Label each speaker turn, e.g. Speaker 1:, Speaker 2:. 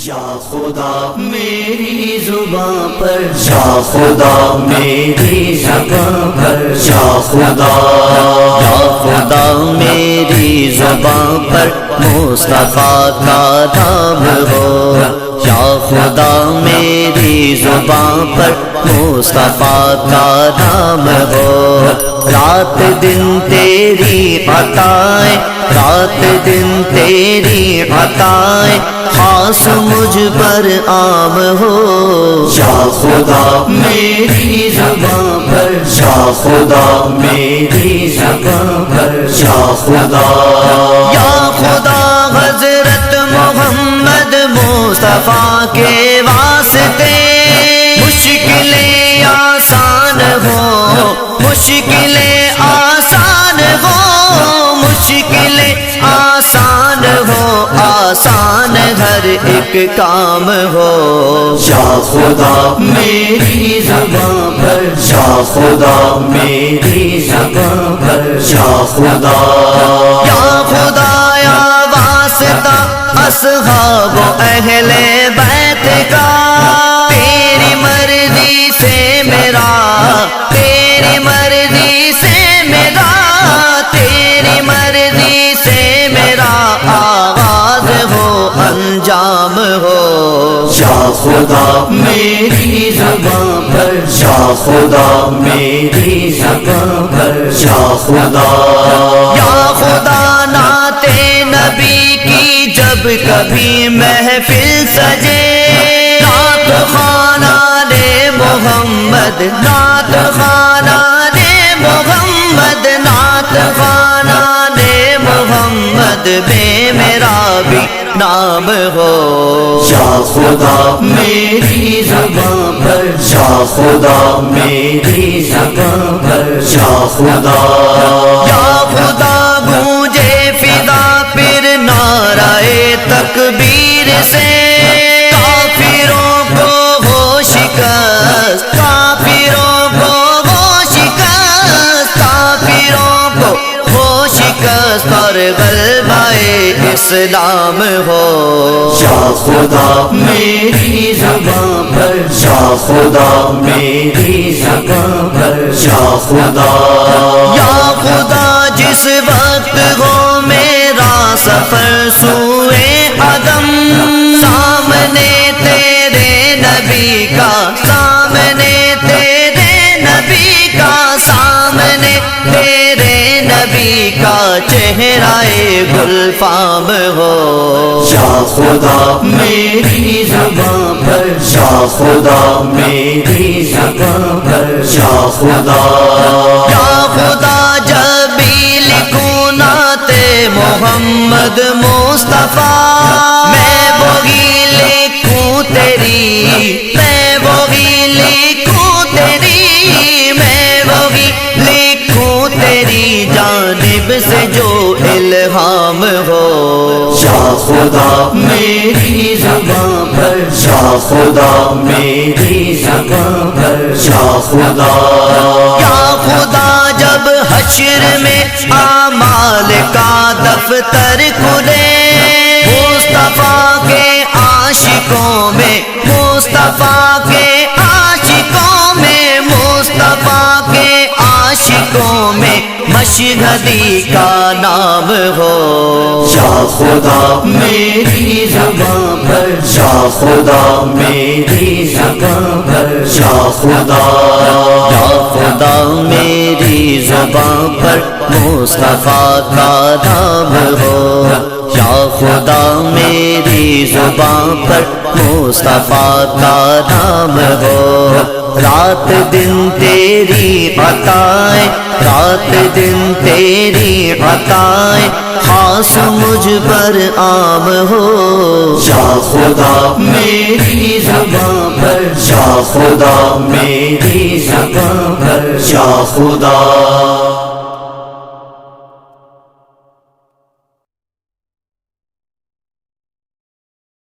Speaker 1: یا خدا میری زبان پر، یا خدا میری زبان پر، یا خدا، یا خدا میری زبان پر مصطفیٰ کا نام ہو، یا خدا میری زبان پر مصطفیٰ کا نام ہو۔ رات دن تیری عطائیں، رات دن تیری عطائیں خاص مجھ پر عام ہو۔ یا خدا میری زبان پر، یا خدا میری زبان پر، یا خدا، یا خدا حضرت محمد مصطفیٰ کے واسطے مشکلیں آسان ہو، مشکلیں آسان ہو، مشکلیں آسان ہو، آسان ہر ایک کام ہو۔ یا خدا میری زبان پر، یا خدا میری زبان پر، یا خدا، یا خدا یا واسطہ اصحاب و اہل بیت کا، تیری مرضی سے میرا، تیری مرضی سے میرا، تیری مرضی سے میرا آغاز ہو، انجام ہو۔ یا خدا میری زبان پر، یا خدا میری زبان پر، یا خدا، یا خدا نعت نبی کی جب کبھی محفل سجے، نعت خانہ دے محمد، نعت خانہ دے محمد، نعت خانہ دے محمد بے میرا بھی نام ہو۔ یا خدا میری زبان پر، یا خدا میری زبان پر، یا خدا، یا خدا گونجے فضا پھر نعرہ تکبیر سے، کافروں کو ہو شکست، کافروں کو ہو شکست، کافروں کو ہو شکست اور غلبہ اسلام ہو۔ یا خدا میری زبان پر، یا خدا میری زبان پر، یا خدا، یا خدا جس وقت ہو میرا سفر سوئے عدم، سامنے تیرے نبی کا، سامنے تیرے نبی کا، سامنے تیرے نبی کا چہرہ گلفام ہو۔ یا خدا میری زبان پر، یا خدا میری زبان پر، یا خدا، یا خدا جب بھی لکھوں نعت محمد مصطفیٰ، میں وہی لکھوں تیری، میں وہی لکھوں تیری، میں وہی لکھوں تیری جانب سے جو الہام ہو۔ یا خدا میری زبان پر، یا خدا میری زبان پر، یا خدا، یا خدا جب حشر میں اعمال کا دفتر کھلے، مصطفیٰ کے عاشقوں میں، مصطفیٰ کے عاشقوں میں، مصطفیٰ کے عاشقوں میں مشہدی کا نام ہو۔ یا خدا میری زبان پر، یا خدا میری زبان پر، یا خدا، یا خدا میری زبان پر مصطفیٰ کا نام ہو، یا خدا میری زبان پر مصطفیٰ کا نام ہو۔ رات دن تیری عطائیں، رات دن تیری عطائیں خاص مجھ پر عام ہو۔ یا خدا میری زبان پر، یا خدا میری زبان پر، یا خدا۔